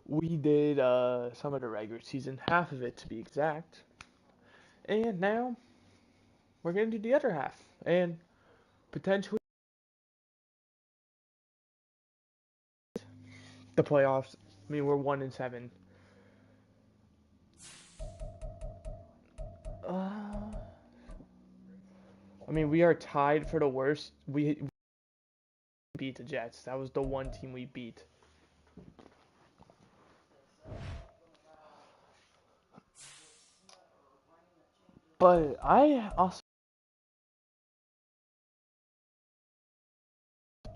We did some of the regular season, half of it to be exact, and now we're gonna do the other half, and potentially the playoffs. I mean, we're 1-7. Uh, I mean, we are tied for the worst. We beat the Jets. That was the one team we beat. But I also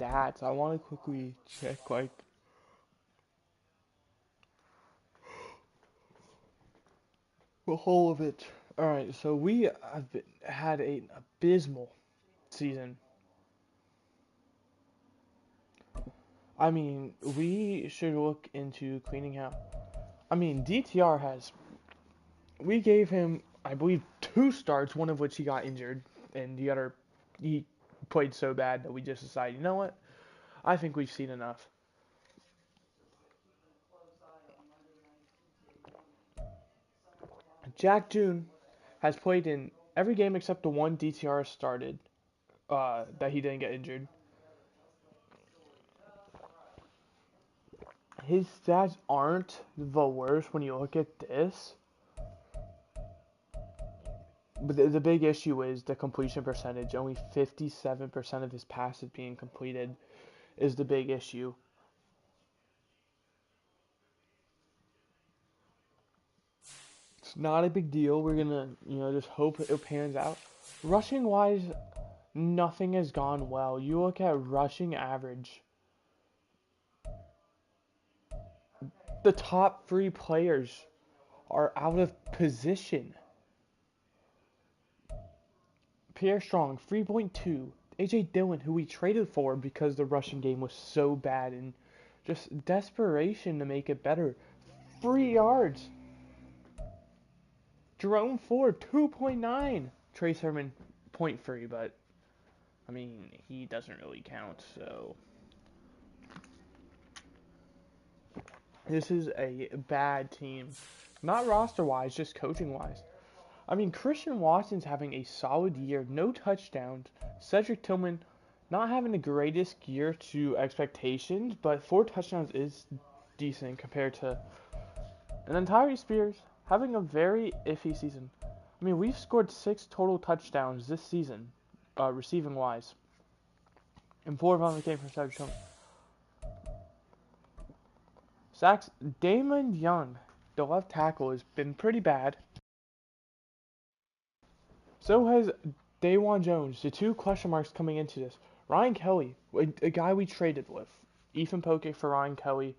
stats. I want to quickly check like the whole of it. All right, so we have had an abysmal season. I mean, we should look into cleaning out. I mean, DTR has. We gave him, I believe, two starts, one of which he got injured, and the other, he played so bad that we just decided, you know what? I think we've seen enough. Jack June has played in every game except the one DTR started that he didn't get injured. His stats aren't the worst when you look at this, but the big issue is the completion percentage. Only 57% of his passes being completed is the big issue. It's not a big deal. We're gonna, just hope it pans out. Rushing wise, nothing has gone well. You look at rushing average. The top three players are out of position. Pierre Strong, 3.2. AJ Dillon, who we traded for because the rushing game was so bad and just desperation to make it better. 3 yards. Jerome Ford, 2.9. Trey Sermon, zero point 0.3, but I mean, he doesn't really count, so this is a bad team. Not roster wise, just coaching wise. I mean, Christian Watson's having a solid year, no touchdowns. Cedric Tillman not having the greatest year to expectations, but 4 touchdowns is decent compared to. And then Tyree Spears having a very iffy season. I mean, we've scored 6 total touchdowns this season, receiving wise, and 4 of them came from Cedric Tillman. Sacks, Damon Young, the left tackle, has been pretty bad. So has Dawan Jones, the two question marks coming into this. Ryan Kelly, a guy we traded with. Ethan Poke for Ryan Kelly.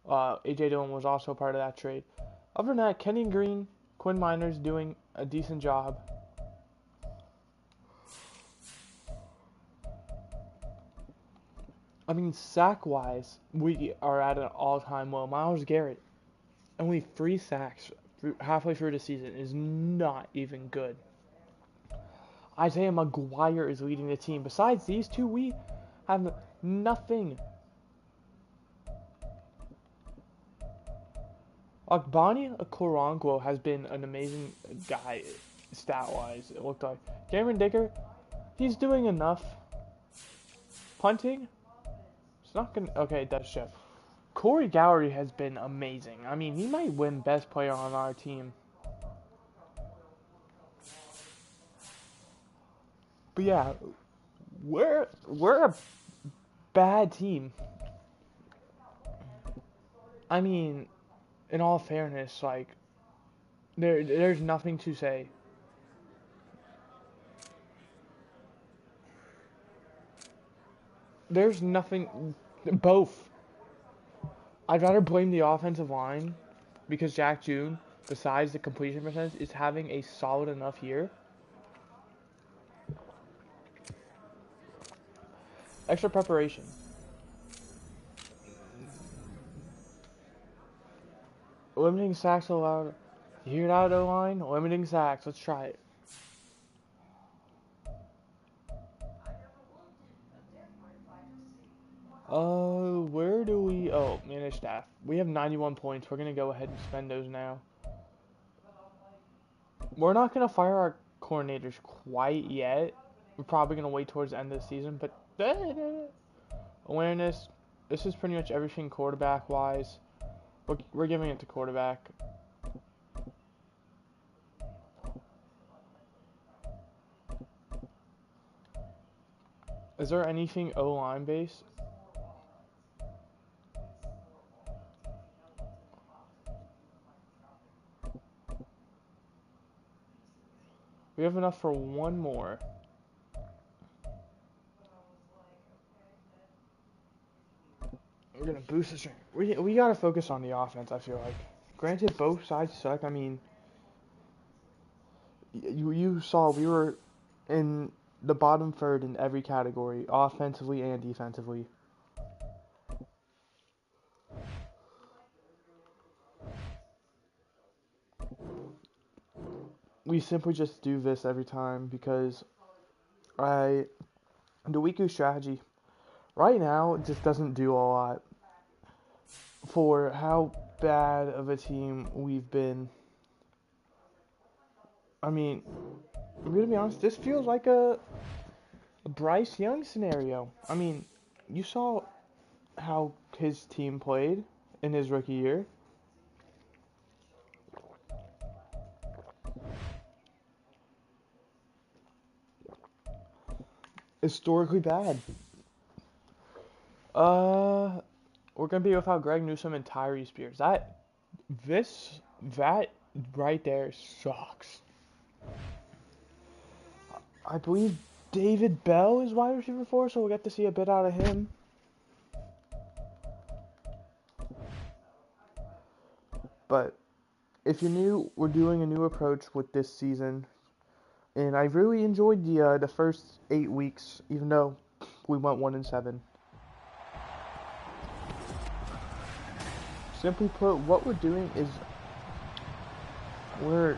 AJ Dillon was also a part of that trade. Other than that, Kenyon Green, Quinn Miners doing a decent job. I mean, sack-wise, we are at an all-time low. Myles Garrett, only 3 sacks halfway through the season is not even good. Isaiah McGuire is leading the team. Besides these two, we have nothing. Ogbani Okoronkwo has been an amazing guy stat-wise, it looked like. Cameron Dicker, he's doing enough. Punting, it's not going to... Okay, it does show. Corey Gowry has been amazing. I mean, he might win best player on our team. But yeah, we're a bad team. I mean, in all fairness, like, there's nothing to say. There's nothing. Both. I'd rather blame the offensive line because Jack June, besides the completion percentage, is having a solid enough year. Extra preparation. Limiting sacks allowed. You hear that, O-line? Limiting sacks. Let's try it. where do we... Oh, manage staff. We have 91 points. We're going to go ahead and spend those now. We're not going to fire our coordinators quite yet. We're probably going to wait towards the end of the season. But awareness. This is pretty much everything quarterback-wise. We're giving it to quarterback. Is there anything O-line based? We have enough for one more. We're gonna boost the strength. We gotta focus on the offense, I feel like. Granted, both sides suck. I mean, you saw we were in the bottom third in every category, offensively and defensively. We simply just do this every time because the Wiku strategy right now just doesn't do a lot for how bad of a team we've been. I mean, I'm gonna be honest, this feels like a Bryce Young scenario. I mean, you saw how his team played in his rookie year. Historically bad. We're gonna be without Greg Newsome and Tyree Spears. That right there sucks. I believe David Bell is wide receiver 4, so we'll get to see a bit out of him. But if you're new, we're doing a new approach with this season, and I really enjoyed the first 8 weeks, even though we went 1-7. Simply put, what we're doing is we're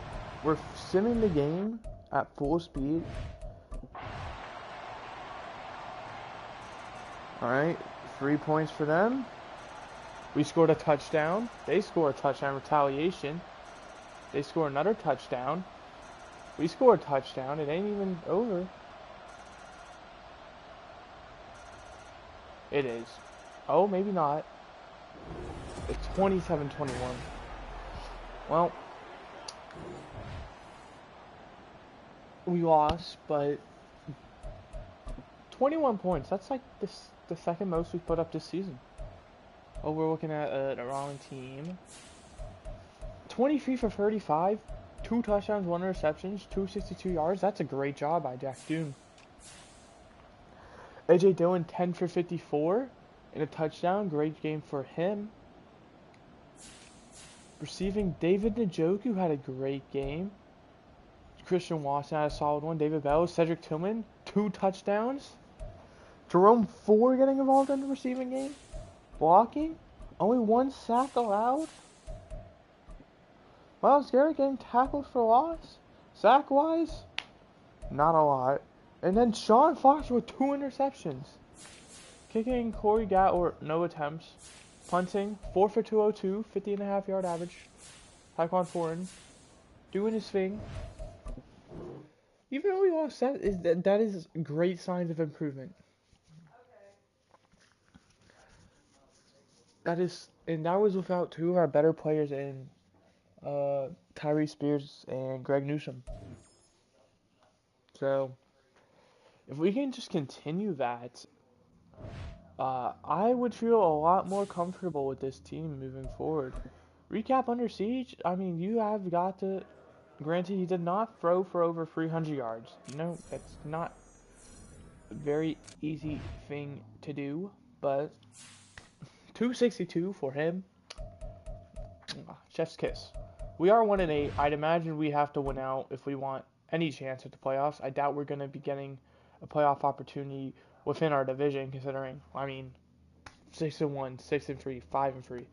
simming the game at full speed. Alright, 3 points for them. We scored a touchdown. They score a touchdown retaliation. They score another touchdown. We score a touchdown. It ain't even over. It is. Oh, maybe not. It's 27-21. Well, we lost, but 21 points. That's like the second most we've put up this season. Oh, we're looking at the wrong team. 23 for 35, 2 touchdowns, 1 interceptions, 262 yards. That's a great job by Jack Doom. AJ Dillon, 10 for 54 and a touchdown. Great game for him. Receiving, David Njoku had a great game. Christian Watson had a solid one. David Bell, Cedric Tillman, 2 touchdowns. Jerome Ford getting involved in the receiving game. Blocking, only 1 sack allowed. Myles Garrett getting tackled for loss. Sack-wise, not a lot. And then Sean Fox with 2 interceptions. Kicking, Corey Gatlor, no attempts. Punting, 4 for 202, 50.5 yard average. Tyquan Thornton, doing his thing. Even though we lost, that is great signs of improvement. That was without 2 of our better players in Tyree Spears and Greg Newsome. So, if we can just continue that, I would feel a lot more comfortable with this team moving forward. Recap Under Siege, I mean, you have got to... Granted, he did not throw for over 300 yards. You know, it's not a very easy thing to do, but 262 for him. Chef's kiss. We are 1-8. I'd imagine we have to win out if we want any chance at the playoffs. I doubt we're going to be getting a playoff opportunity within our division, considering, I mean, 6-1, 6-3, 5-3.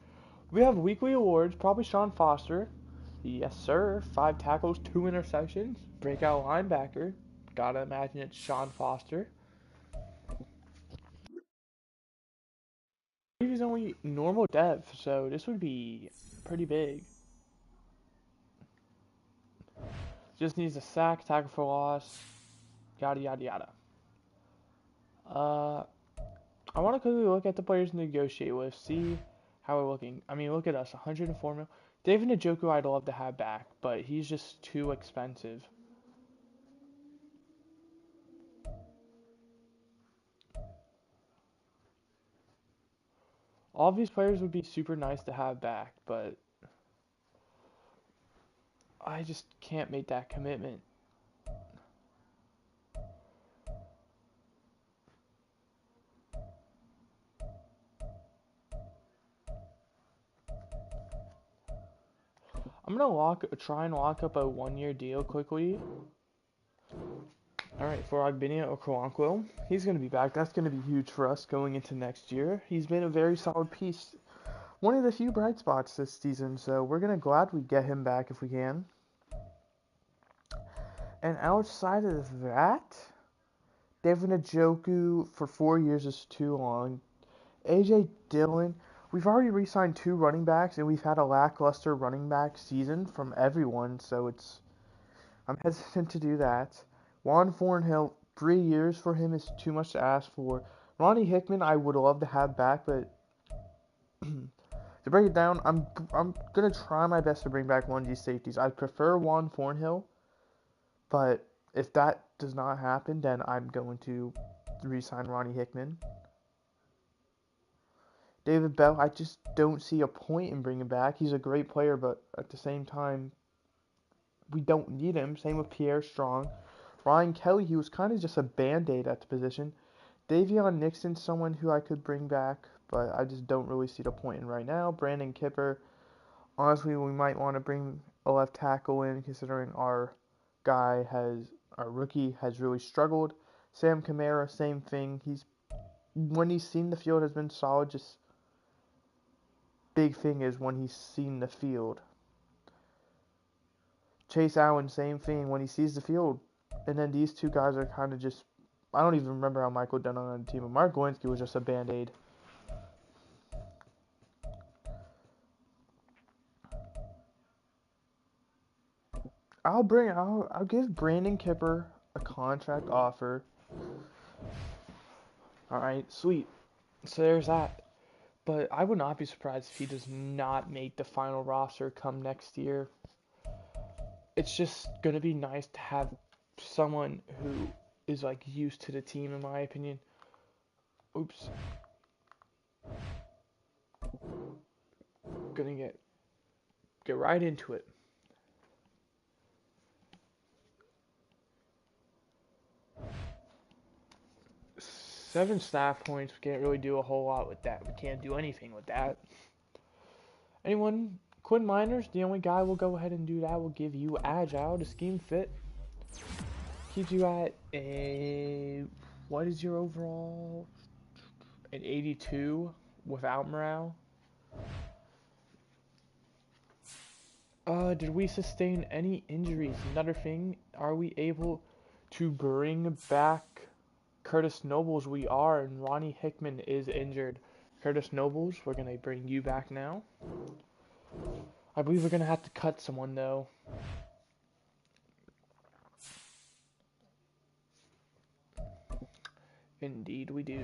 We have weekly awards, probably Sean Foster. Yes, sir. 5 tackles, 2 interceptions. Breakout linebacker. Gotta imagine it's Sean Foster. he's only normal depth, so this would be pretty big. Just needs a sack, tackle for loss, yada yada yada. I want to quickly look at the players to negotiate with, see how we're looking. I mean, look at us, 104 mil. David Njoku I'd love to have back, but he's just too expensive. All of these players would be super nice to have back, but I just can't make that commitment. I'm gonna try and lock up a 1-year deal quickly. Alright, for Ogbenia Okoronkwo. He's gonna be back. That's gonna be huge for us going into next year. He's been a very solid piece. One of the few bright spots this season, so we're gonna gladly get him back if we can. And outside of that, David Njoku for 4 years is too long. AJ Dillon, we've already re-signed 2 running backs, and we've had a lackluster running back season from everyone, so I'm hesitant to do that. Juan Thornhill, 3 years for him is too much to ask for. Ronnie Hickman, I would love to have back, but to break it down, I'm gonna try my best to bring back one of these safeties. I prefer Juan Thornhill, but if that does not happen, then I'm going to re-sign Ronnie Hickman. David Bell, I just don't see a point in bringing back. He's a great player, but at the same time, we don't need him. Same with Pierre Strong. Ryan Kelly, he was kind of just a band-aid at the position. Davion Nixon, someone who I could bring back, but I just don't really see the point in right now. Brandon Kipper, honestly, we might want to bring a left tackle in, considering our rookie has really struggled. Sam Kamara, same thing. When he's seen the field, has been solid. Just big thing is when he's seen the field. Chase Allen, same thing. When he sees the field, and then these two guys are kind of just. I don't even remember how Michael done on the team. But Mark Lewinsky was just a band-aid. I'll give Brandon Kipper a contract offer. Alright, sweet. So there's that. But I would not be surprised if he does not make the final roster come next year. It's just going to be nice to have someone who is like used to the team, in my opinion. Oops. Gonna get right into it. Seven staff points. We can't really do a whole lot with that. We can't do anything with that. Anyone? Quinn Miners, the only guy will go ahead and do that. Will give you agile to scheme fit. Keeps you at a. What is your overall? An 82 without morale. Did we sustain any injuries? Another thing, are we able to bring back Curtis Nobles? We are, and Ronnie Hickman is injured. Curtis Nobles, we're going to bring you back now. I believe we're going to have to cut someone, though. Indeed we do.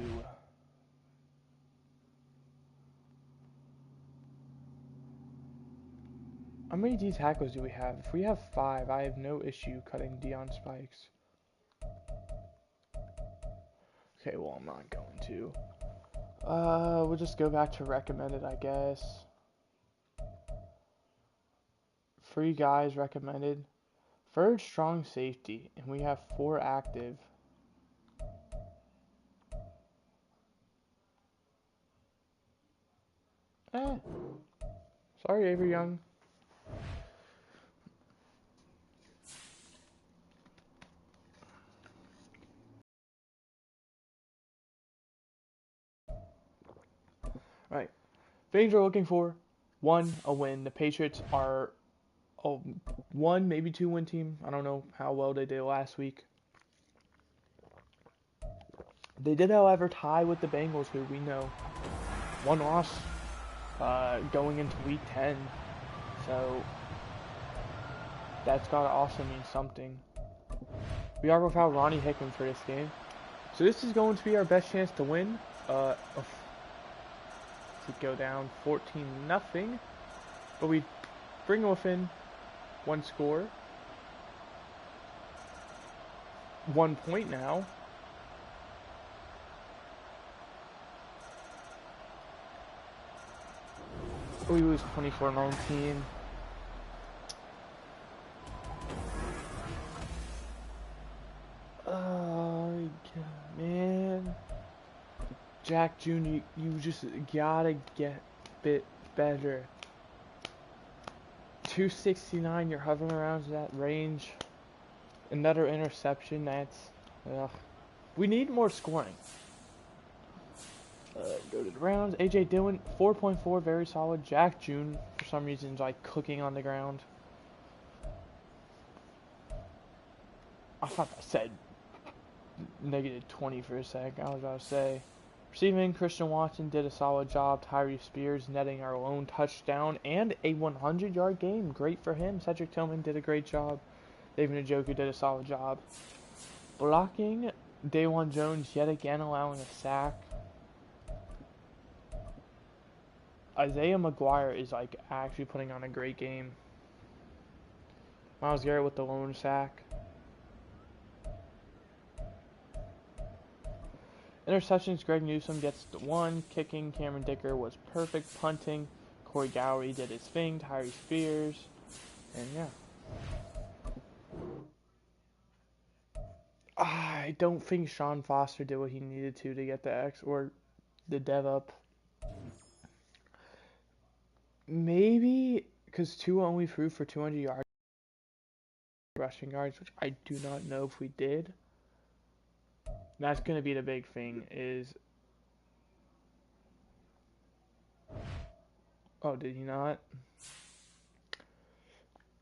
How many D tackles do we have? If we have 5, I have no issue cutting Dion Spikes. Okay, well, I'm not going to. We'll just go back to recommended, I guess. 3 guys recommended. Third strong safety, and we have 4 active. Sorry, Avery Young. Right. Things we're looking for. 1, a win. The Patriots are a 1, maybe 2 win team. I don't know how well they did last week. They did, however, tie with the Bengals, who we know one loss going into week 10. So that's got to also mean something. We are without Ronnie Hickman for this game. So this is going to be our best chance to win. To go down 14-0. But we bring it within one score. 1 point now. We lose 24-19. Oh, man. Jack Jr., you just gotta get a bit better. 269, you're hovering around that range. Another interception, that's... we need more scoring. Go to the rounds. A.J. Dillon, 4.4, very solid. Jack June, for some reason, is like cooking on the ground. I thought I said negative 20 for a sec. I was about to say. Receiving, Christian Watson did a solid job. Tyree Spears netting our lone touchdown and a 100-yard game. Great for him. Cedric Tillman did a great job. David Njoku did a solid job. Blocking, Dawan Jones yet again allowing a sack. Isaiah McGuire is like actually putting on a great game. Myles Garrett with the lone sack. Interceptions, Greg Newsome gets the one. Kicking, Cameron Dicker was perfect. Punting, Corey Gowrie did his thing. Tyree Spears. And yeah. I don't think Sean Foster did what he needed to get the X or the dev up. Maybe because Tua only threw for 200 yards rushing yards, which I do not know if we did. That's going to be the big thing is... Oh, did he not?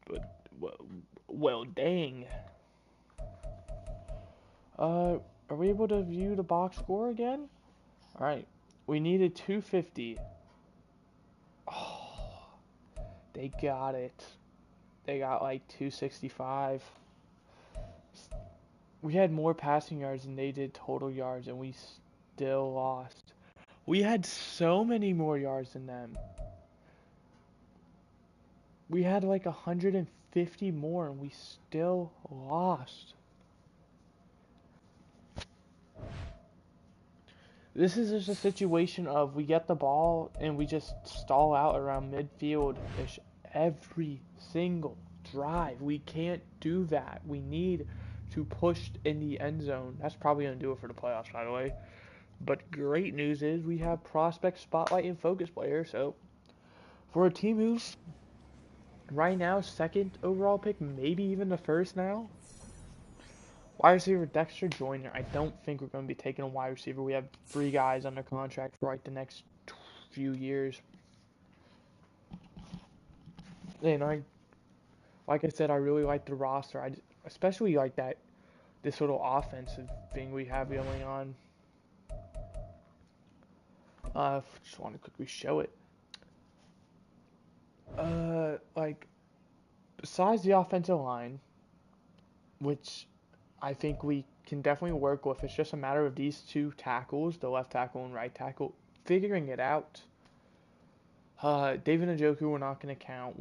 But, well dang. Are we able to view the box score again? Alright. We needed 250. Oh, they got it. They got like 265. We had more passing yards than they did total yards, and we still lost. We had so many more yards than them. We had like 150 more, and we still lost. This is just a situation of we get the ball and we just stall out around midfield-ish every single drive. We can't do that. We need to push in the end zone. That's probably going to do it for the playoffs, by the way. But great news is we have prospect, spotlight, and focus players. So for a team who's right now second overall pick, maybe even the first now, wide receiver Dexter Joyner. I don't think we're going to be taking a wide receiver. We have 3 guys under contract for like the next few years. And like I said, I really like the roster. I especially like this little offensive thing we have going on. Just want to quickly show it. Like besides the offensive line, which I think we can definitely work with. It's just a matter of these 2 tackles, the left tackle and right tackle, figuring it out. David Njoku, we're not going to count.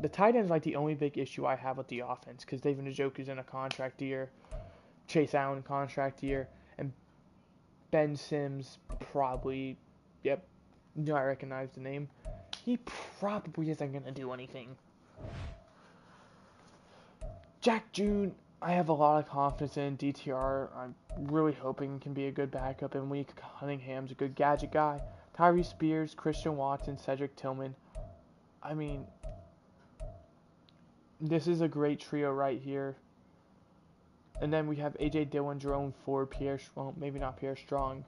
The tight end is like the only big issue I have with the offense because David Njoku's in a contract year, Chase Allen contract year, and Ben Sims probably, yep, I recognize the name. He probably isn't going to do anything. Jack June, I have a lot of confidence in. DTR, I'm really hoping can be a good backup, and Malik Cunningham's a good gadget guy. Tyree Spears, Christian Watson, Cedric Tillman. I mean, this is a great trio right here. And then we have A.J. Dillon, Jerome Ford, maybe not Pierre Strong,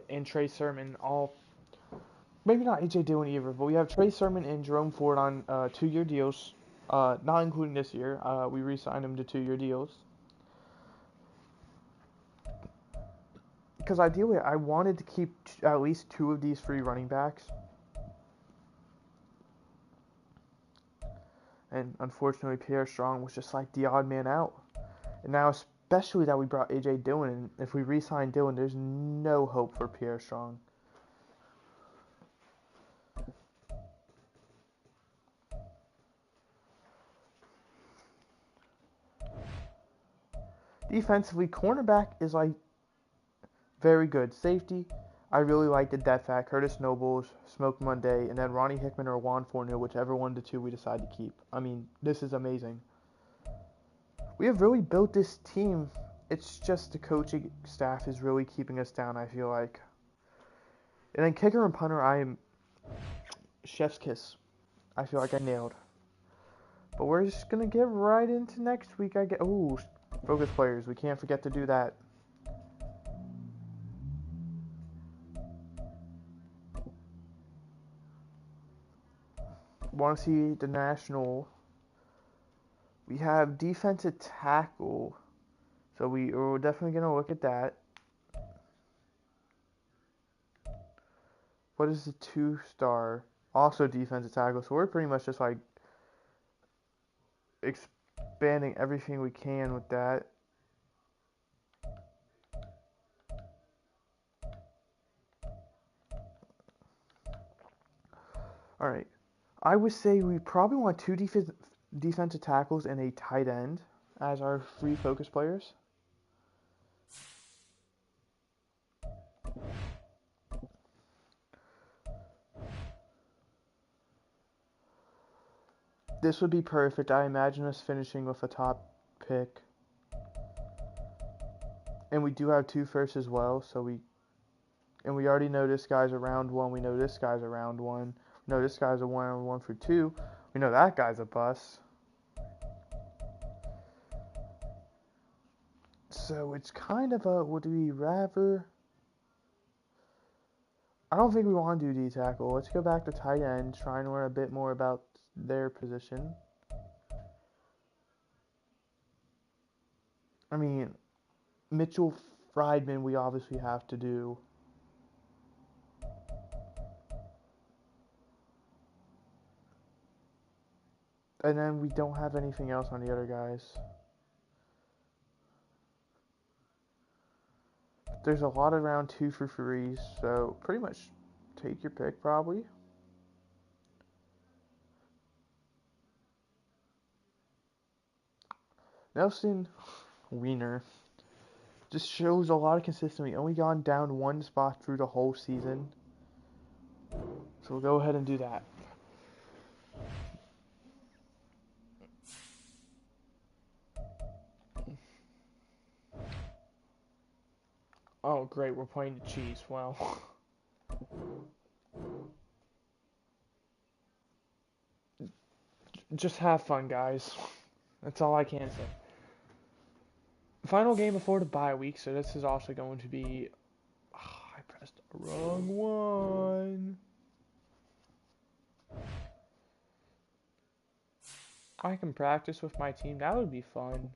and Trey Sermon, maybe not A.J. Dillon either, but we have Trey Sermon and Jerome Ford on 2-year deals. Not including this year. We re-signed them to 2-year deals. because ideally I wanted to keep at least 2 of these 3 running backs. And unfortunately, Pierre Strong was just like the odd man out. And now, especially that we brought A.J. Dillon, and if we re-sign Dillon, there's no hope for Pierre Strong. Defensively, cornerback is like very good. Safety, I really like the depth at Curtis Nobles, Smoke Monday, and then Ronnie Hickman or Juan Fournier, whichever one of the 2 we decide to keep. I mean, this is amazing. We have really built this team. It's just the coaching staff is really keeping us down, I feel like. And then kicker and punter, I am chef's kiss. I feel like I nailed. But we're just going to get right into next week. Ooh, focus players. We can't forget to do that. Want to see the national. We have defensive tackle. So we're definitely going to look at that. What is the 2-star? Also defensive tackle. So we're pretty much just like expanding everything we can with that. Alright. I would say we probably want 2 defensive tackles and a tight end as our free focus players. This would be perfect. I imagine us finishing with a top pick. And we do have 2 firsts as well, so we already know this guy's a round 1. We know this guy's a round 1. We know this guy's a 1 for 2. We know that guy's a bust. So it's kind of a, would we rather? I don't think we want to do D-tackle. Let's go back to tight end, try and learn a bit more about their position. I mean, Mitchell Friedman we obviously have to do. And then we don't have anything else on the other guys. There's a lot of round 2 for frees, so pretty much take your pick probably. Nelson Wiener just shows a lot of consistency. Only gone down 1 spot through the whole season. So we'll go ahead and do that. Oh, great, we're playing the Chiefs. Well, just have fun, guys. That's all I can say. Final game before the bye week, so this is also going to be... Oh, I pressed the wrong one. I can practice with my team. That would be fun.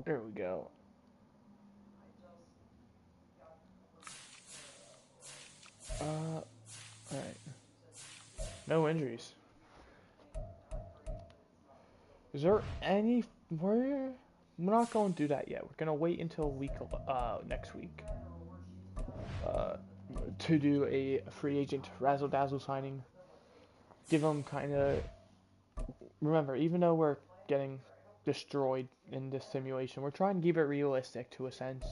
There we go. Alright. No injuries. Is there any... We're not going to do that yet. We're going to wait until next week. To do a free agent razzle-dazzle signing. Give them kind of... Remember, even though we're getting destroyed in this simulation, we're trying to keep it realistic to a sense.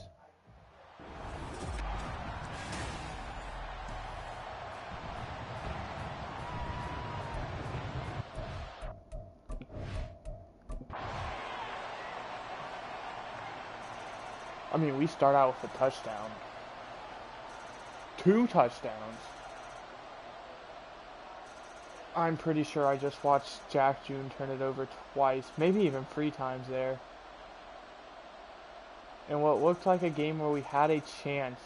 I mean, we start out with a touchdown. 2 touchdowns. I'm pretty sure I just watched Jack June turn it over twice, maybe even 3 times there. and what looked like a game where we had a chance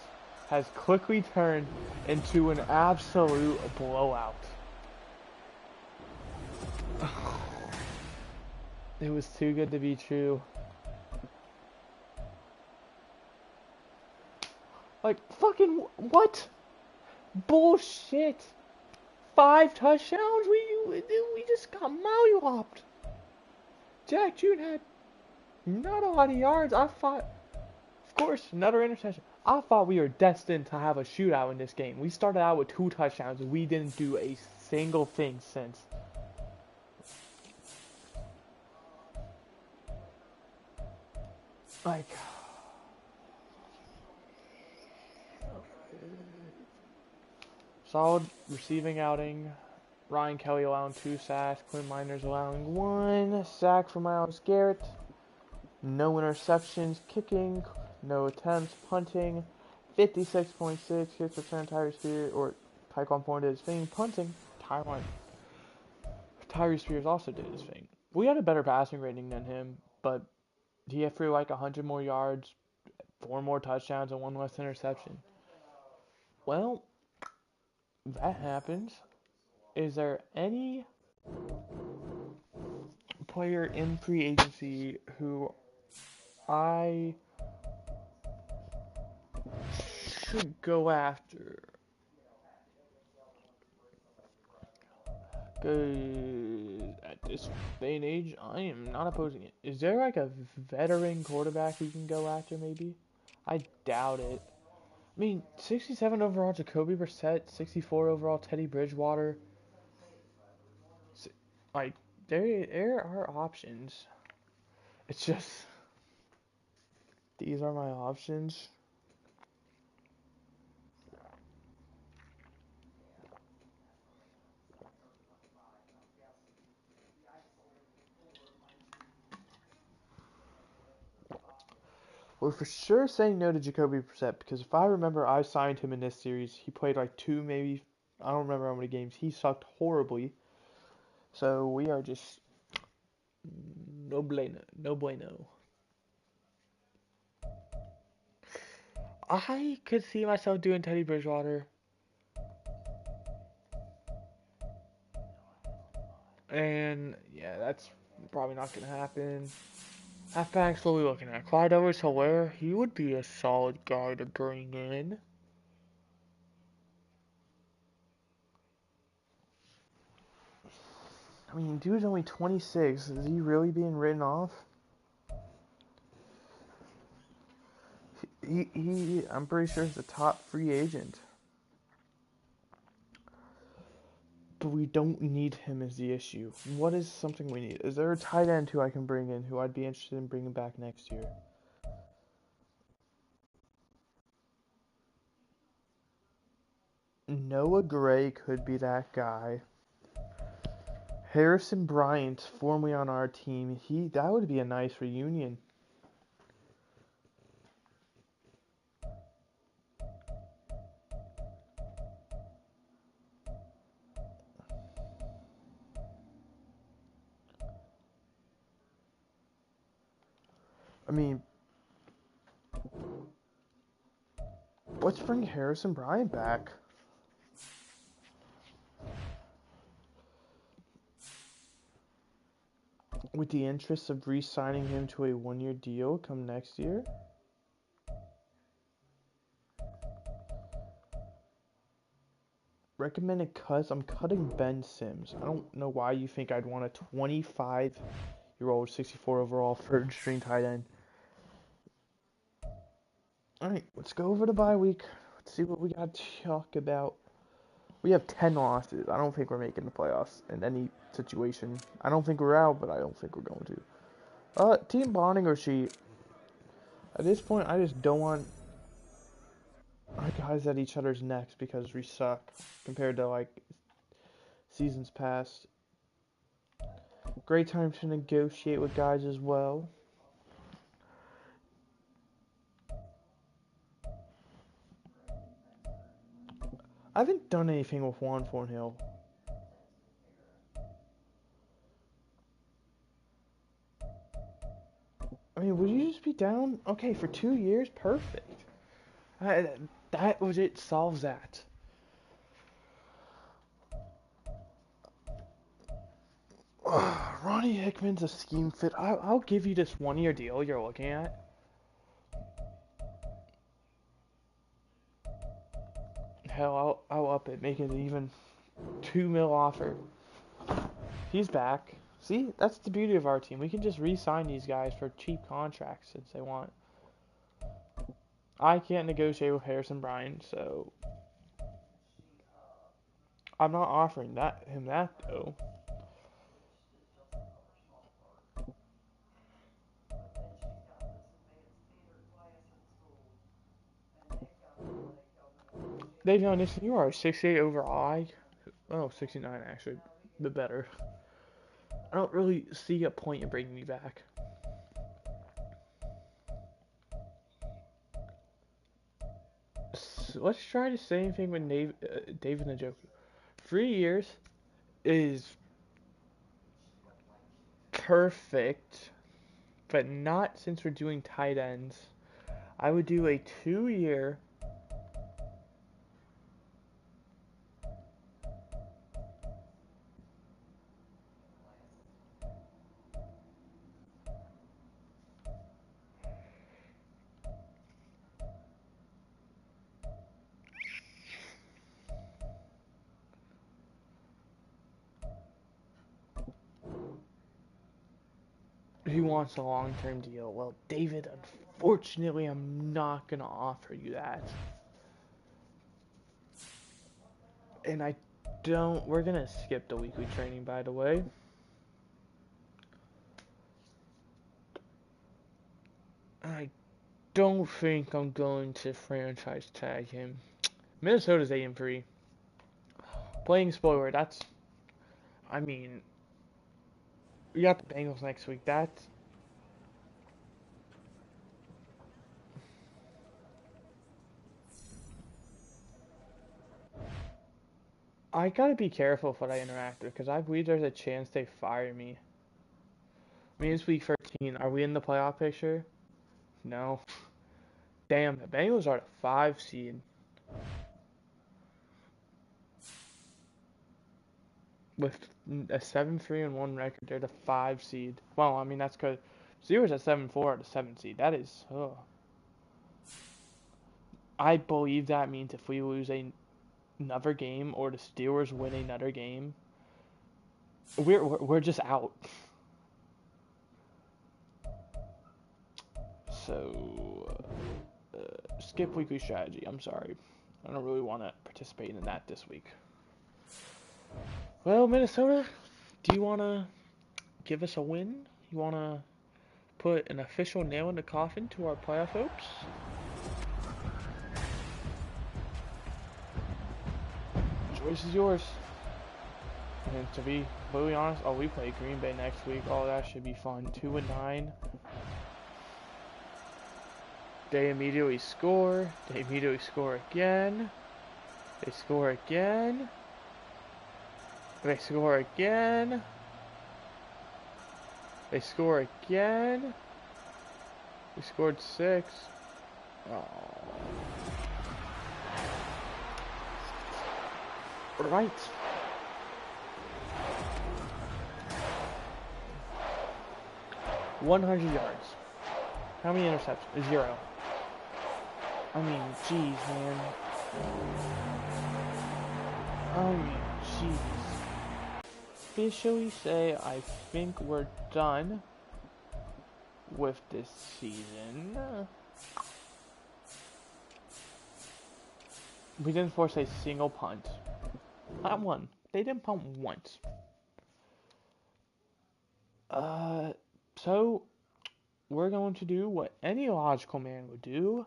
has quickly turned into an absolute blowout. It was too good to be true. Like, fucking, what? Bullshit. 5 touchdowns? We just got mollywopped. Jack June had not a lot of yards. I thought, of course, another interception. I thought we were destined to have a shootout in this game. We started out with 2 touchdowns. We didn't do a single thing since. Like, solid receiving outing. Ryan Kelly allowing 2 sacks. Quinn Miners allowing 1 sack for Myles Garrett. No interceptions. Kicking. No attempts. Punting. 56.6. Hits return Tyree Spears. Or Tyquan Thorne did his thing. Punting. Tyree Spears also did his thing. We had a better passing rating than him. But he threw like 100 more yards. 4 more touchdowns. And 1 less interception. Well, that happens. Is there any player in free agency who I should go after? Because at this day and age, I am not opposing it. Is there like a veteran quarterback we can go after maybe? I doubt it. I mean, 67 overall Jacoby Brissett, 64 overall Teddy Bridgewater. Like, there are options. It's just, these are my options. We're for sure saying no to Jacoby Brissett because if I remember, I signed him in this series. He played like 2, maybe, I don't remember how many games. He sucked horribly. So we are just no bueno, no bueno. I could see myself doing Teddy Bridgewater. And yeah, that's probably not going to happen. Halfbacks, what are we looking at? Clyde Edwards-Helaire, he would be a solid guy to bring in. I mean, dude's only 26. Is he really being written off? I'm pretty sure he's a top free agent. But we don't need him is the issue. What is something we need? Is there a tight end who I can bring in who I'd be interested in bringing back next year? Noah Gray could be that guy. Harrison Bryant, formerly on our team, that would be a nice reunion. I mean, let's bring Harrison Bryant back. With the interest of re-signing him to a 1-year deal come next year. Recommended cuts. I'm cutting Ben Sims. I don't know why you think I'd want a 25-year-old, 64 overall, third-string tight end. Alright, let's go over the bye week. Let's see what we got to talk about. We have 10 losses. I don't think we're making the playoffs in any situation. I don't think we're out, but I don't think we're going to. Team bonding or sheet. At this point, I just don't want our guys at each other's necks because we suck compared to like seasons past. Great time to negotiate with guys as well. I haven't done anything with Juan Thornhill. I mean, would you just be down? Okay, for 2 years? Perfect. Uh, that was it. Solves that. Ronnie Hickman's a scheme fit. I'll give you this 1 year deal you're looking at. Hell, I'll up it, make it even 2 mil offer. He's back. See, that's the beauty of our team. We can just re-sign these guys for cheap contracts since they want. I can't negotiate with Harrison Bryant, so I'm not offering him that though. Davion Nixon, you are a 68 overall. Oh, 69 actually, the better. I don't really see a point in bringing me back. So let's try the same thing with David Njoku. 3 years is perfect, but not since we're doing tight ends. I would do a 2 year. He wants a long-term deal. Well, David, unfortunately, I'm not gonna offer you that. And I don't. We're gonna skip the weekly training, by the way. I don't think I'm going to franchise tag him. Minnesota's 8-3. Playing spoiler. That's. I mean, we got the Bengals next week. That's. I gotta be careful with what I interact with because I believe there's a chance they fire me. I mean, it's week 13. Are we in the playoff picture? No. Damn, the Bengals are the 5 seed. With a 7-3-1 record, they're the 5 seed. Well, I mean, that's because Steelers at 7-4 are the 7 seed. That is, oh. I believe that means if we lose another game or the Steelers win another game, we're just out. So, skip weekly strategy. I'm sorry. I don't really want to participate in that this week. Well, Minnesota, do you want to give us a win? You want to put an official nail in the coffin to our playoff hopes? Choice is yours. And to be completely honest, we play Green Bay next week. Oh, that should be fun. 2-9. They immediately score. They immediately score again. They score again. They score again. They score again. We scored 6. Oh. Right. $100 yards. How many interceptions? 0. I mean, jeez, man. I mean, jeez. Officially say I think we're done with this season. We didn't force a single punt. Not one. They didn't punt once. So we're going to do what any logical man would do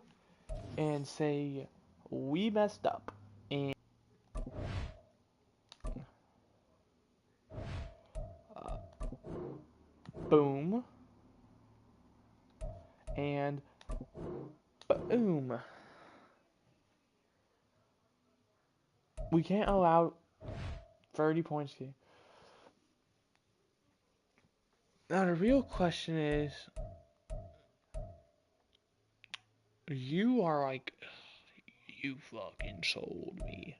and say we messed up. And boom. And boom. We can't allow 30 points here. Now the real question is, You are like, you fucking sold me.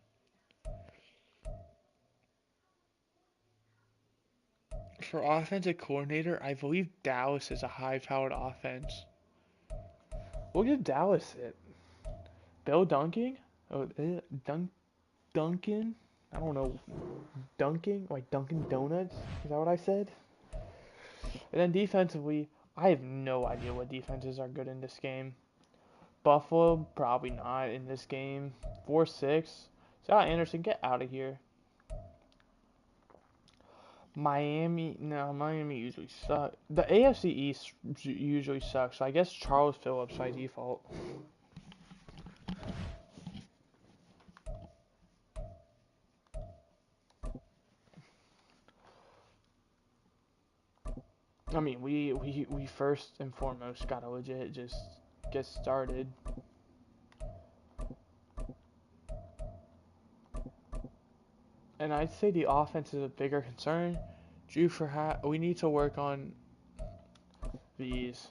For offensive coordinator, I believe Dallas is a high-powered offense. We'll give Dallas it. Bill Dunking? Oh, Duncan? I don't know. Dunking? Like Dunkin' Donuts? Is that what I said? And then defensively, I have no idea what defenses are good in this game. Buffalo, probably not in this game. 4-6. Scott Anderson, get out of here. Miami, no, Miami usually sucks. The AFC East usually sucks, so I guess Charles Phillips by default. I mean, we first and foremost gotta legit just get started. And I'd say the offense is a bigger concern. We need to work on these.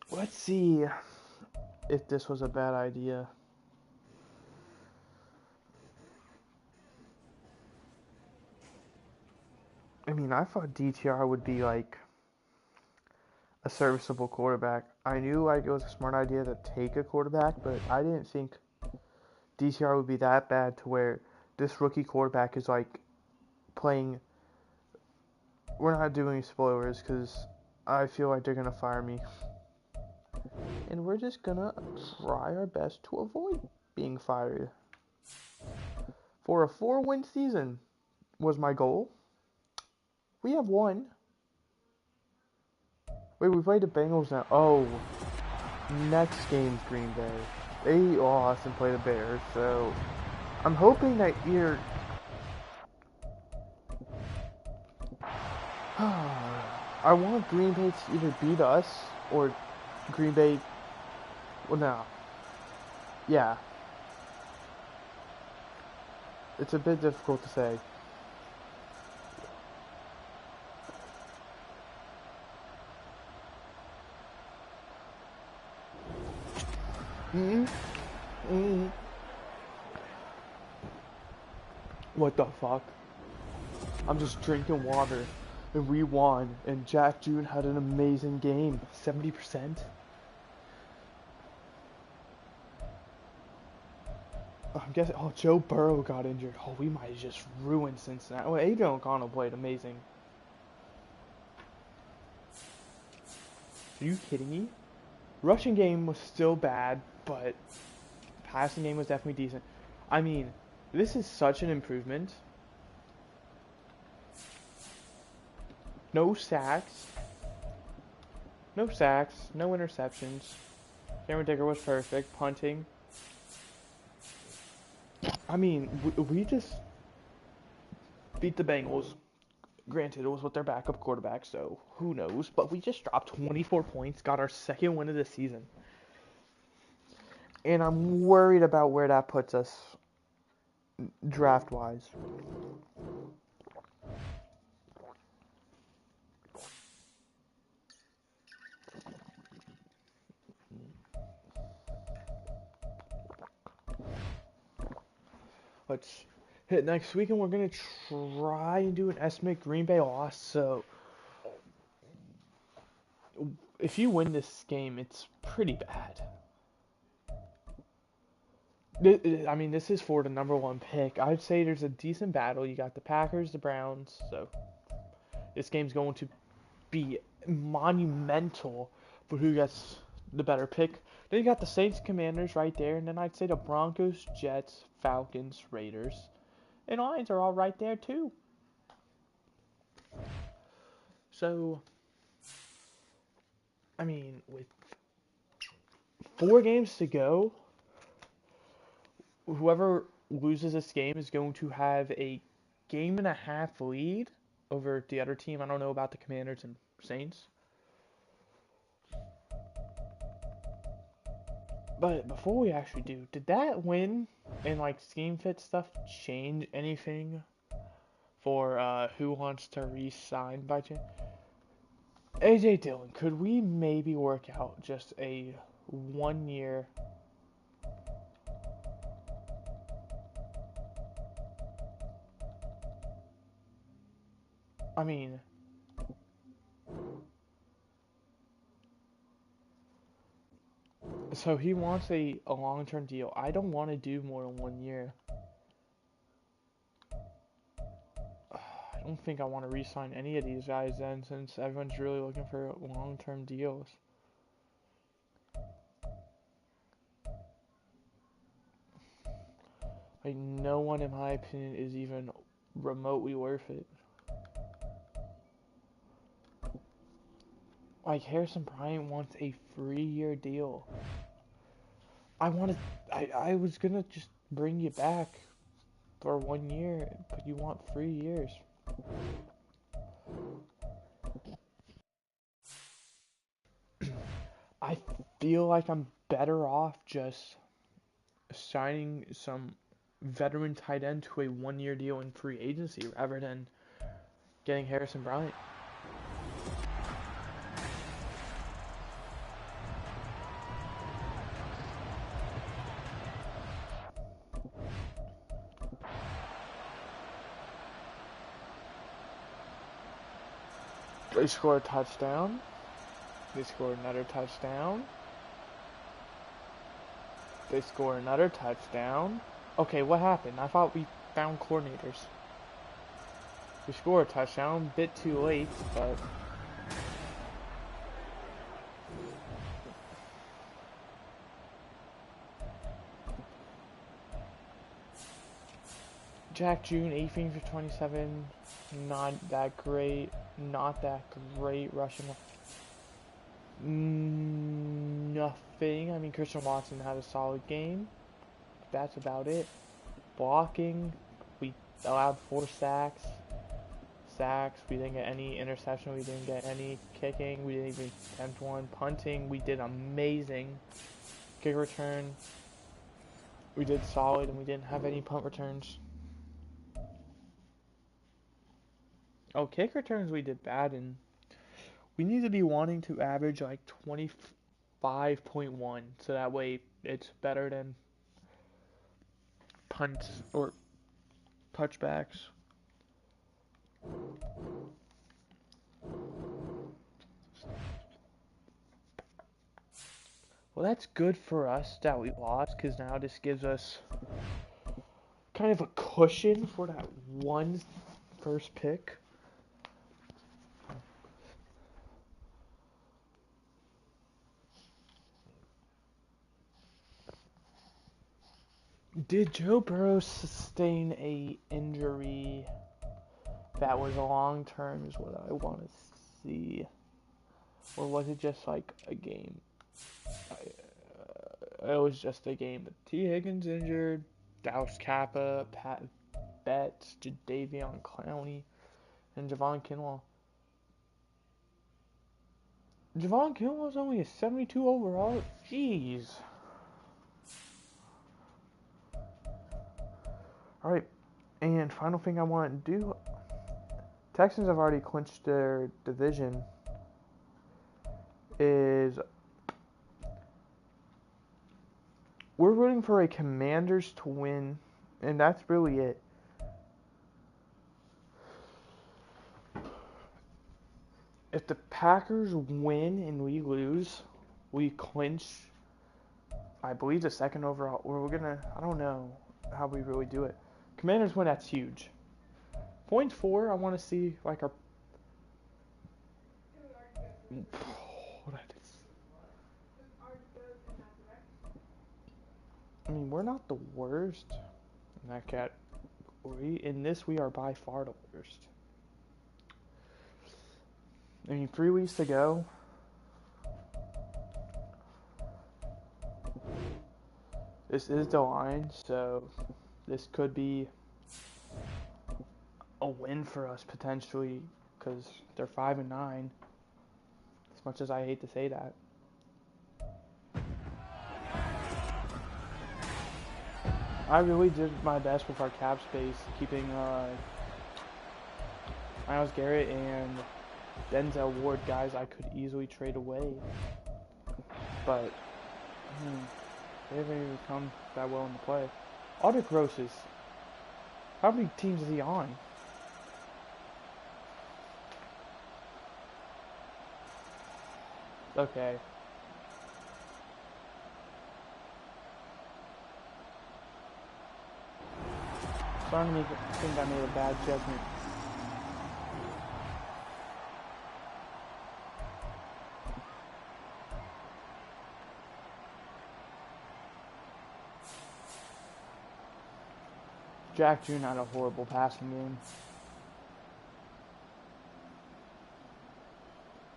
Let's see if this was a bad idea. I mean, I thought DTR would be like a serviceable quarterback. I knew like it was a smart idea to take a quarterback, but I didn't think DTR would be that bad to where this rookie quarterback is like playing. We're not doing spoilers because I feel like they're gonna fire me, and we're just gonna try our best to avoid being fired. For a 4-win season was my goal. We have one. Wait, we played the Bengals now. Oh, next game's Green Bay. They lost and play the Bears, so I'm hoping that either. I want Green Bay to either beat us or Green Bay. Well, no. Yeah. It's a bit difficult to say. What the fuck? I'm just drinking water. And we won. And Jack June had an amazing game. 70%. I'm guessing. Oh, Joe Burrow got injured. Oh, we might have just ruined Cincinnati. Well, Adrian O'Connell played amazing. Are you kidding me? Rushing game was still bad, but passing game was definitely decent. I mean, this is such an improvement. No sacks. No sacks. No interceptions. Cameron Digger was perfect. Punting. I mean, we just beat the Bengals. Granted, it was with their backup quarterback, so who knows. But we just dropped 24 points, got our second win of the season. And I'm worried about where that puts us draft-wise. Let's hit next week, and we're going to try and do an estimate Green Bay loss. So, if you win this game, it's pretty bad. I mean, this is for the number one pick. I'd say there's a decent battle. You got the Packers, the Browns. So, this game's going to be monumental for who gets the better pick. Then you got the Saints, Commanders right there. And then I'd say the Broncos, Jets, Falcons, Raiders. and Lions are all right there too. So, I mean, with 4 games to go, whoever loses this game is going to have a game and a half lead over the other team. I don't know about the Commanders and Saints. But before we actually do, did that win and like scheme fit stuff change anything for who wants to re-sign by chance? AJ Dillon, could we maybe work out just a 1 year? I mean, so he wants a long-term deal. I don't want to do more than 1 year. I don't think I want to re-sign any of these guys then, since everyone's really looking for long-term deals. Like, no one, in my opinion, is even remotely worth it. Like, Harrison Bryant wants a 3-year deal. I was gonna just bring you back for 1 year, but you want 3 years. I feel like I'm better off just signing some veteran tight end to a 1-year deal in free agency rather than getting Harrison Bryant. They score a touchdown. They score another touchdown. They score another touchdown. Okay, what happened? I thought we found coordinators. We score a touchdown, bit too late, but Jack June, 18 for 27, not that great rushing. Nothing. I mean, Christian Watson had a solid game. That's about it. Blocking, we allowed 4 sacks. We didn't get any interception. We didn't get any kicking. We didn't even attempt one. Punting, we did amazing. Kick return, we did solid, and we didn't have any punt returns. Oh, kick returns we did bad, and we need to be wanting to average like 25.1, so that way it's better than punts or touchbacks. Well, that's good for us that we lost, because now this gives us kind of a cushion for that one first pick. Did Joe Burrow sustain a injury that was long term is what I want to see. Or was it just like a game? It was just a game. But T. Higgins injured, Dallas Kappa, Pat Betts, Jadeveon Clowney, and Javon Kinlaw. Javon Kinlaw's only a 72 overall? Jeez. Alright, and final thing I want to do. Texans have already clinched their division. We're rooting for a Commanders to win, and that's really it. If the Packers win and we lose, we clinch, I believe, the second overall. Or I don't know how we really do it. Commanders win, that's huge. Point 4, I want to see like our. I mean, we're not the worst. And that cat category. In this, we are by far the worst. I mean, 3 weeks to go. This is the line, so this could be a win for us potentially because they're 5-9. As much as I hate to say that. I really did my best with our cap space, keeping Myles Garrett and Denzel Ward guys I could easily trade away. But they haven't even come that well into play. Audric Roses. How many teams is he on? Okay. Starting to think I made a bad judgment. Jack June had a horrible passing game.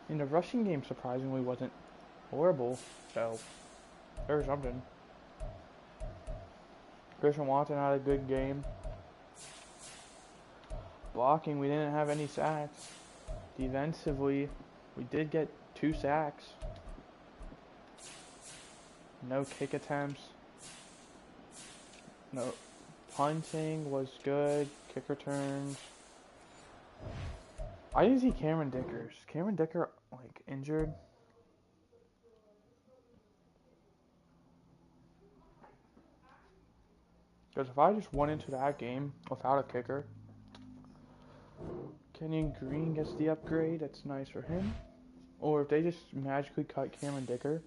And the rushing game surprisingly wasn't horrible, so there's something. Christian Watson had a good game. Blocking, we didn't have any sacks. Defensively, we did get 2 sacks. No kick attempts. No punting was good. Kick returns. I didn't see Cameron Dicker. Is Cameron Dicker like injured? Because if I just went into that game without a kicker, Kenyon Green gets the upgrade. That's nice for him. Or if they just magically cut Cameron Dicker.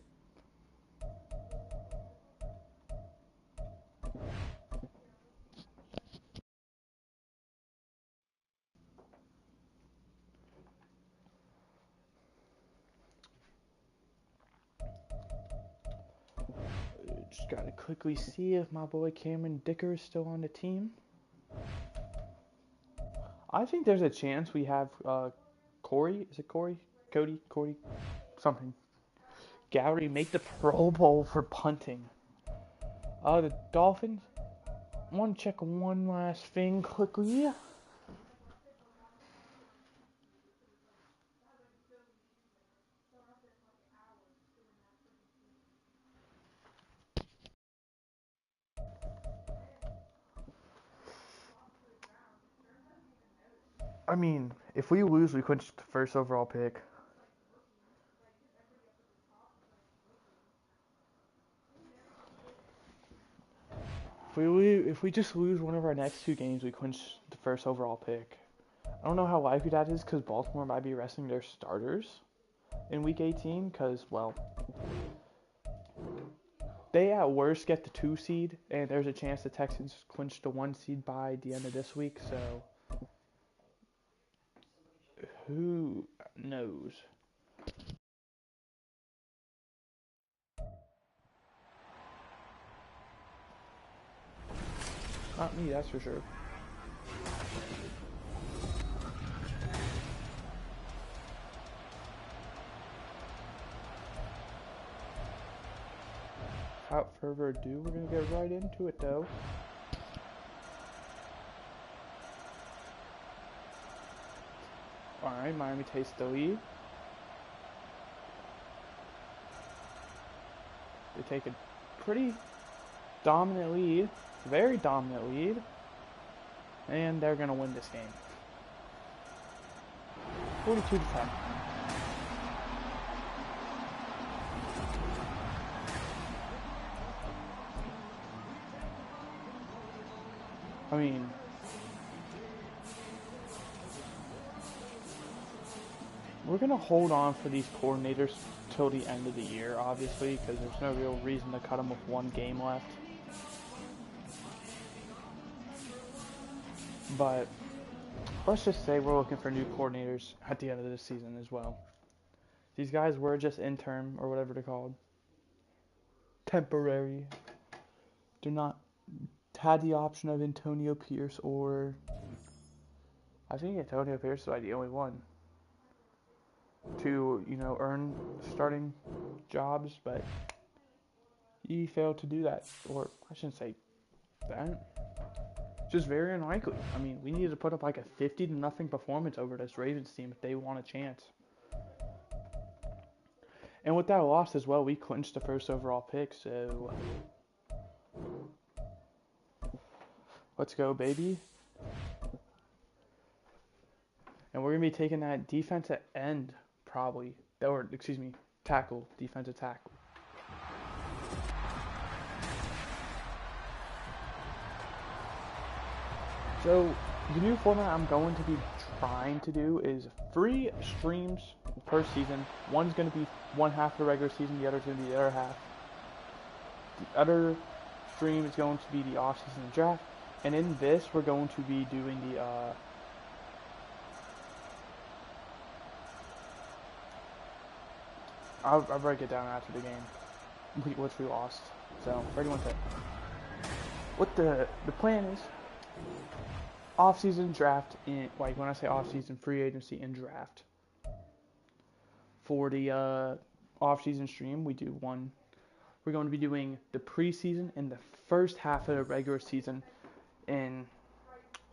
Just gotta quickly see if my boy Cameron Dicker is still on the team. I think there's a chance we have Corey. Is it Corey? Cody? Something. Gowdy make the Pro Bowl for punting. The Dolphins. I want to check one last thing quickly. I mean, if we lose, we clinch the first overall pick. If we just lose one of our next 2 games, we clinch the first overall pick. I don't know how likely that is because Baltimore might be resting their starters in Week 18 because, well, they at worst get the 2 seed, and there's a chance the Texans clinch the 1 seed by the end of this week, so who knows? Not me, that's for sure. Without further ado, we're going to get right into it, though. Alright, Miami takes the lead. They take a pretty dominant lead. Very dominant lead. And they're going to win this game. 42-10. I mean, we're going to hold on for these coordinators till the end of the year, obviously, because there's no real reason to cut them with 1 game left. But let's just say we're looking for new coordinators at the end of this season as well. These guys were just interim, or whatever they're called. Temporary. They're not had the option of Antonio Pierce or I think Antonio Pierce is like the only one to, earn starting jobs, but he failed to do that. Or I shouldn't say that. Just very unlikely. I mean, we needed to put up like a 50-0 performance over this Ravens team if they want a chance. And with that loss as well, we clinched the first overall pick, so let's go, baby. And we're going to be taking that defensive end, probably. Or, excuse me, tackle, defensive tackle. So, the new format I'm going to be trying to do is 3 streams per season. One's going to be one half of the regular season, the other's going to be the other half. The other stream is going to be the off-season draft. And in this, we're going to be doing the I'll break it down after the game, which we lost. So, ready, one, set. What the plan is, off-season draft, like when I say off-season, free agency and draft. For the off-season stream, we do one. We're going to be doing the preseason and the first half of the regular season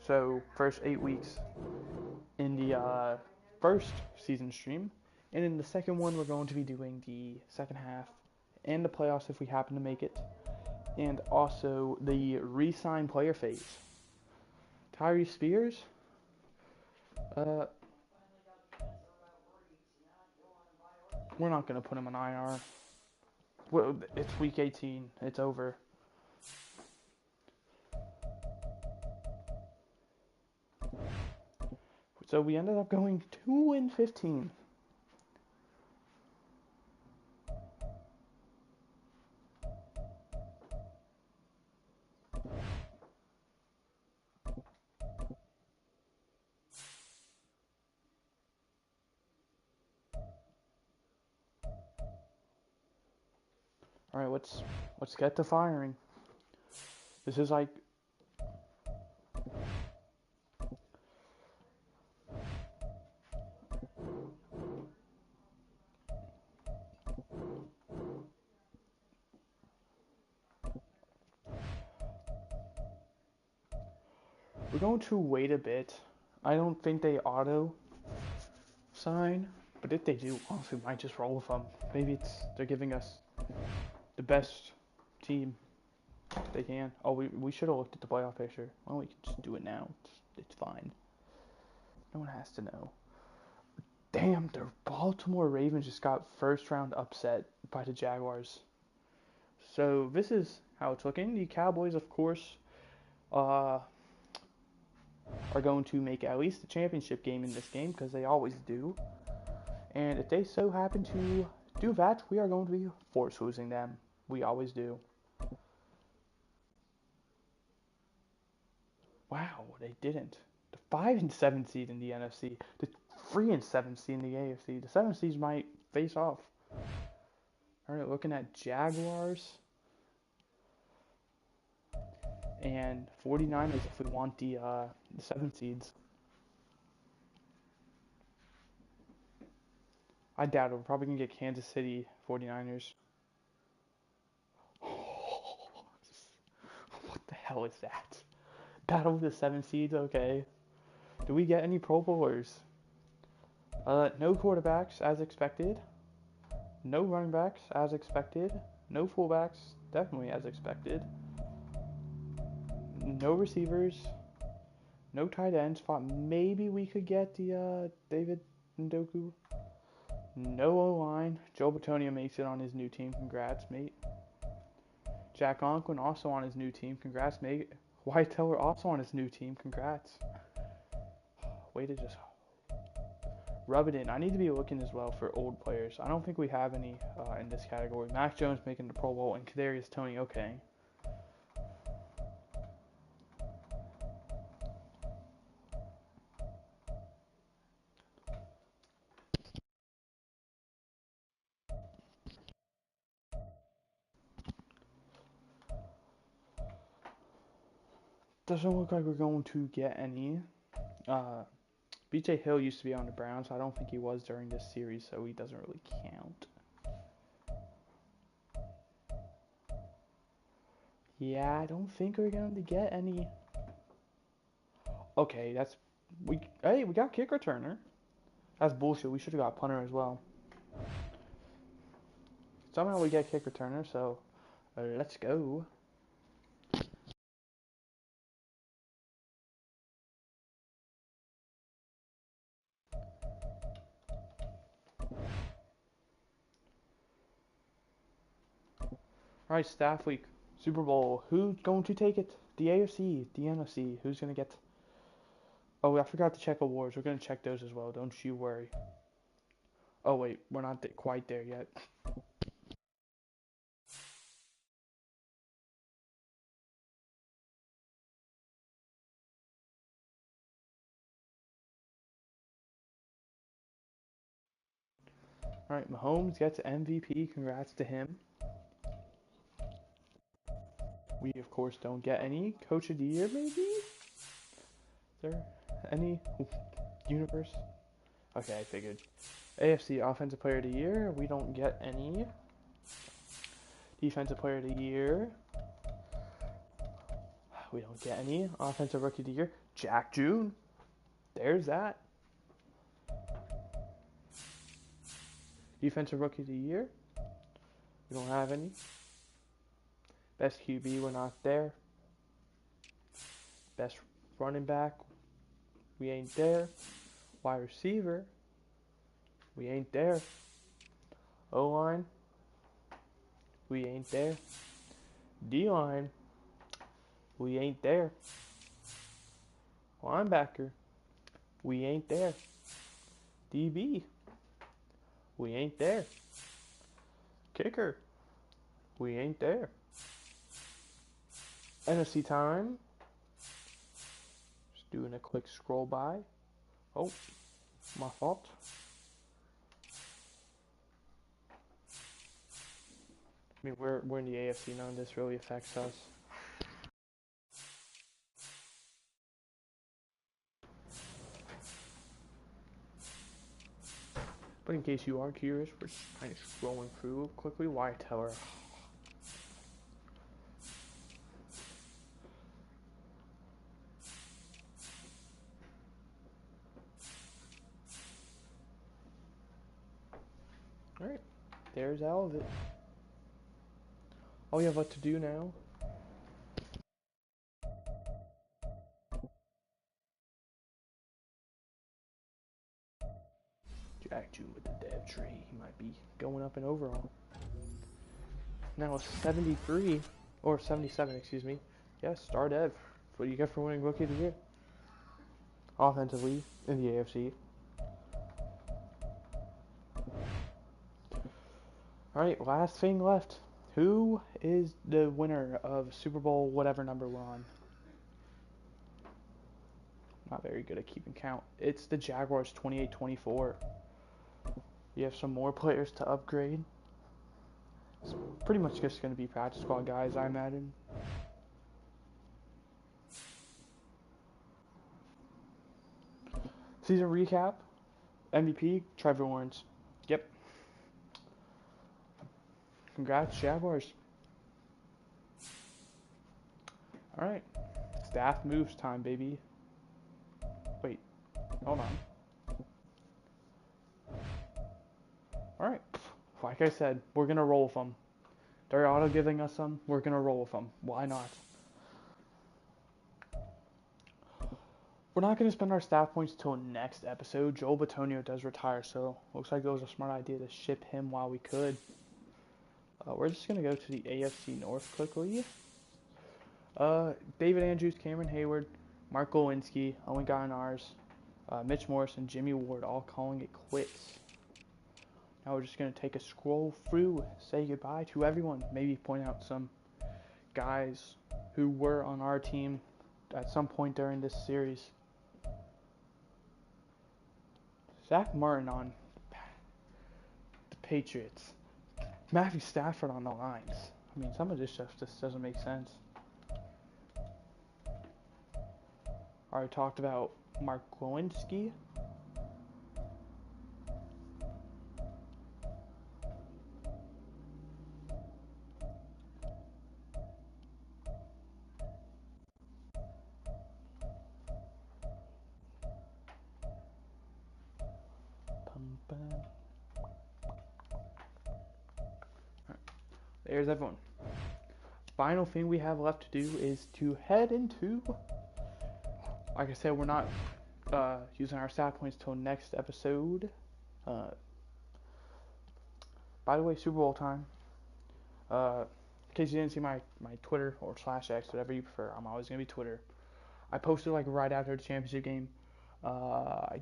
so first 8 weeks in the first season stream. And in the second one, we're going to be doing the second half and the playoffs if we happen to make it. And also the re-sign player phase. Tyree Spears. We're not going to put him on IR. Well, it's week 18. It's over. So we ended up going 2-15. All right, let's get to firing. This is like we're going to wait a bit. I don't think they auto sign, but if they do, honestly, we might just roll with them. Maybe they're giving us the best team they can. Oh, we should have looked at the playoff picture. Well, we can just do it now. It's fine. No one has to know. Damn, the Baltimore Ravens just got first round upset by the Jaguars. So this is how it's looking. The Cowboys, of course, are going to make at least the championship game in this game because they always do. And if they so happen to do that, we are going to be force losing them. We always do. Wow, they didn't. The 5-7 seed in the NFC, the 3-7 seed in the AFC. The 7 seeds might face off. All right, looking at Jaguars and 49ers if we want the 7 seeds. I doubt it. We're probably going to get Kansas City 49ers. What the hell is that? Battle of the 7 seeds, okay. Do we get any Pro Bowlers? No quarterbacks, as expected. No running backs, as expected. No fullbacks, definitely as expected. No receivers. No tight ends. Thought maybe we could get the David Njoku. No O-line. Joe Bitonio makes it on his new team. Congrats, mate. Jack Conklin also on his new team. Congrats, mate. Wyatt Teller also on his new team. Congrats. Way to just rub it in. I need to be looking as well for old players. I don't think we have any in this category. Mac Jones making the Pro Bowl and Kadarius Toney. Okay. Doesn't look like we're going to get any. BJ Hill used to be on the Browns. I don't think he was during this series, so he doesn't really count. Yeah, I don't think we're going to get any. Okay, hey, we got kick returner. That's bullshit. We should have got punter as well. Somehow we get kick returner, so let's go. All right, staff week, Super Bowl. Who's going to take it? The AFC, the NFC. Who's going to get? Oh, I forgot to check awards. We're going to check those as well. Don't you worry. Oh wait, we're not quite there yet. All right, Mahomes gets MVP. Congrats to him. We of course don't get any Coach of the Year. Maybe? Is there any universe? Okay, I figured. AFC Offensive Player of the Year. We don't get any. Defensive Player of the Year. We don't get any. Offensive Rookie of the Year. Jack June. There's that. Defensive Rookie of the Year. We don't have any. Best QB, we're not there. Best running back, we ain't there. Wide receiver, we ain't there. O-line, we ain't there. D-line, we ain't there. Linebacker, we ain't there. DB, we ain't there. Kicker, we ain't there. NFC time. Just doing a quick scroll by. Oh, my fault. I mean, we're in the AFC. None of this really affects us. But in case you are curious, we're just kind of scrolling through quickly. Wyatt Teller. Alright, there's all of it. All we have left to do now. Jack June with the dev tree. He might be going up in overall. Now a 73, or 77, excuse me. Yes, star dev. That's what you get for winning Rookie of the Year. Offensively, in the AFC. Alright, last thing left. Who is the winner of Super Bowl whatever number we're on? Not very good at keeping count. It's the Jaguars 28-24. You have some more players to upgrade. It's pretty much just going to be practice squad guys, I imagine. Season recap. MVP, Trevor Lawrence. Yep. Congrats, Jaguars. Alright. Staff moves time, baby. Wait. Hold on. Alright. Like I said, we're going to roll with them. They're auto giving us some. We're going to roll with them. Why not? We're not going to spend our staff points until next episode. Joel Bitonio does retire, so looks like it was a smart idea to ship him while we could. We're just going to go to the AFC North quickly. David Andrews, Cameron Hayward, Mark Lewinsky, Owen Guyanars, Mitch Morris, and Jimmy Ward all calling it quits. Now we're just going to take a scroll through, say goodbye to everyone, maybe point out some guys who were on our team at some point during this series. Zach Martin on the Patriots. Matthew Stafford on the Lions. I mean, some of this stuff just doesn't make sense. I already talked about Mark Lewinsky. There's everyone. Final thing we have left to do is to head into, like I said, we're not using our stat points till next episode. By the way, Super Bowl time. In case you didn't see my Twitter or /X, whatever you prefer, I'm always gonna be Twitter. I posted like right after the championship game. I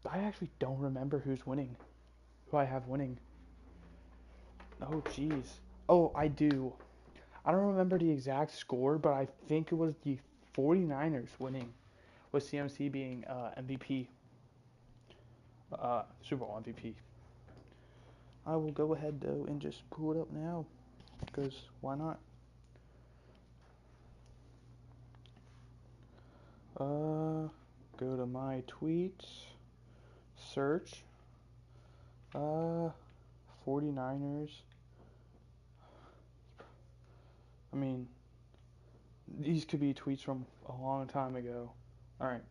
actually don't remember who's winning, who I have winning. Oh jeez. Oh, I do. I don't remember the exact score, but I think it was the 49ers winning, with CMC being MVP, Super Bowl MVP. I will go ahead though and just pull it up now, because why not? Go to my tweets, search, 49ers. I mean, these could be tweets from a long time ago. Alright.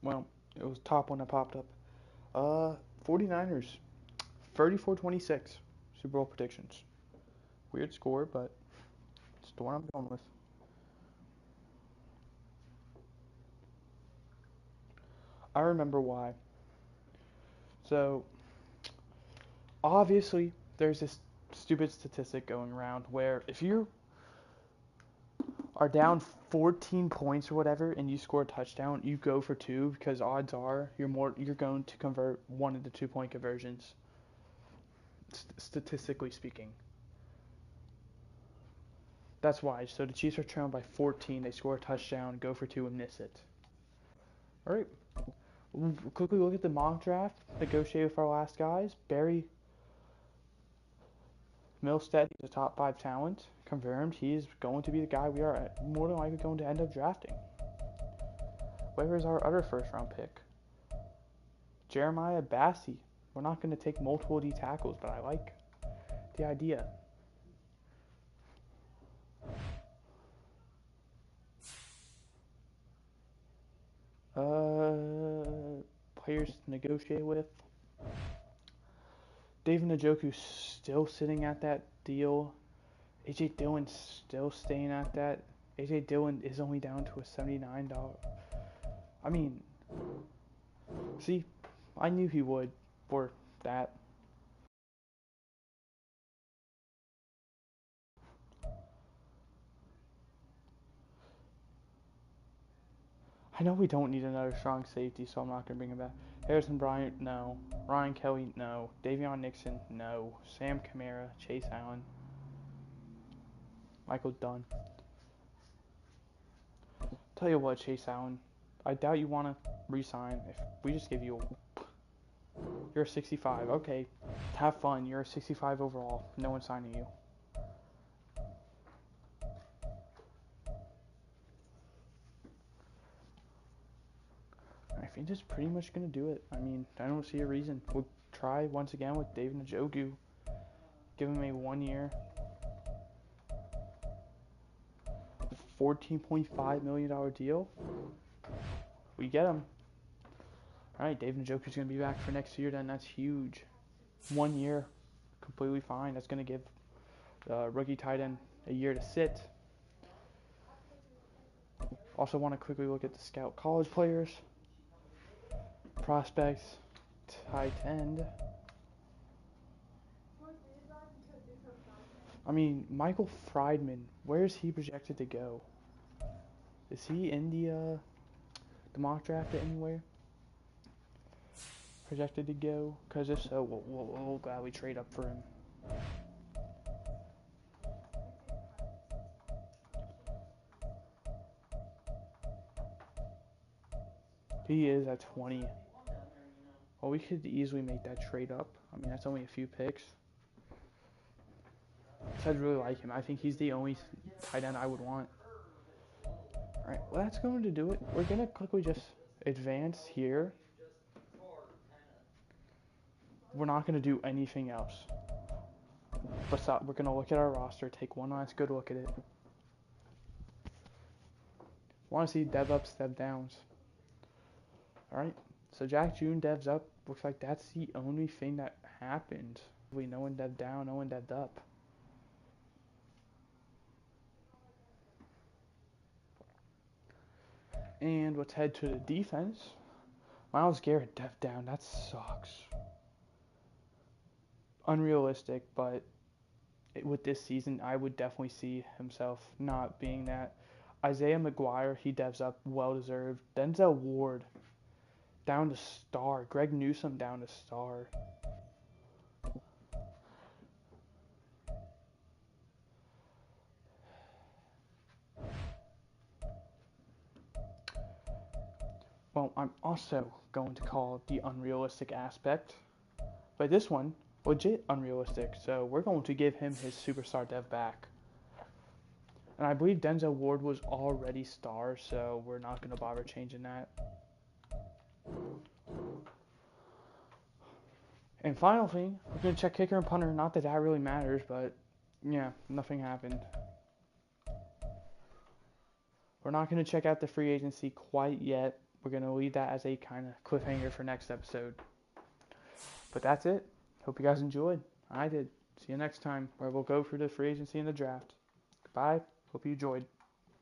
Well, it was top one that popped up. 49ers, 34-26, Super Bowl predictions. Weird score, but it's the one I'm going with. I remember why. So, obviously, there's this stupid statistic going around where if you are down 14 points or whatever and you score a touchdown, you go for two because odds are you're going to convert 1 into 2 point conversions, statistically speaking. That's why. So the Chiefs are trailing by 14. They score a touchdown, go for two, and miss it. All right. We'll quickly look at the mock draft. Negotiate with our last guys. Barry Milstead, he's a top 5 talent. Confirmed. He's going to be the guy we are more than likely going to end up drafting. Where is our other first round pick? Jeremiah Bassey. We're not going to take multiple D tackles, but I like the idea. Players to negotiate with. David Njoku's still sitting at that deal. A.J. Dillon's still staying at that. A.J. Dillon is only down to a $79. I mean, see, I knew he would for that. I know we don't need another strong safety, so I'm not going to bring him back. Harrison Bryant, no. Ryan Kelly, no. Davion Nixon, no. Sam Kamara, Chase Allen, Michael Dunn. Tell you what, Chase Allen, I doubt you want to re-sign. If we just give you you're a 65, okay, have fun. You're a 65 overall. No one's signing you. I think that's pretty much going to do it. I mean, I don't see a reason. We'll try once again with David Njoku. Give him a 1 year, $14.5 million deal. We get him. Alright, David Njoku's going to be back for next year then. That's huge. 1 year, completely fine. That's going to give rookie tight end a year to sit. Also want to quickly look at the scout college players. Prospects, tight end. I mean, Michael Friedman, where is he projected to go? Is he in the mock draft anywhere? Projected to go? Because if so, we'll gladly trade up for him. He is at 20. Well, we could easily make that trade up. I mean, that's only a few picks. So I'd really like him. I think he's the only tight end I would want. Alright, well, that's going to do it. We're going to quickly just advance here. We're not going to do anything else. But we're going to look at our roster, take one last good look at it. Want to see dev ups, dev downs. Alright, so Jack June devs up. Looks like that's the only thing that happened. No one dev'd down, no one dev'd up. And let's head to the defense. Myles Garrett dev down. That sucks. Unrealistic, but with this season, I would definitely see himself not being that. Isaiah McGuire, he devs up, well deserved. Denzel Ward down to star. Greg Newsome down to star. Well, I'm also going to call the unrealistic aspect, but this one, legit unrealistic, so we're going to give him his superstar dev back. And I believe Denzel Ward was already star, so we're not going to bother changing that. And final thing, we're going to check kicker and punter. Not that really matters, but yeah, nothing happened. We're not going to check out the free agency quite yet. We're going to leave that as a kind of cliffhanger for next episode. But that's it. Hope you guys enjoyed. I did. See you next time, where we'll go through the free agency and the draft. Goodbye. Hope you enjoyed.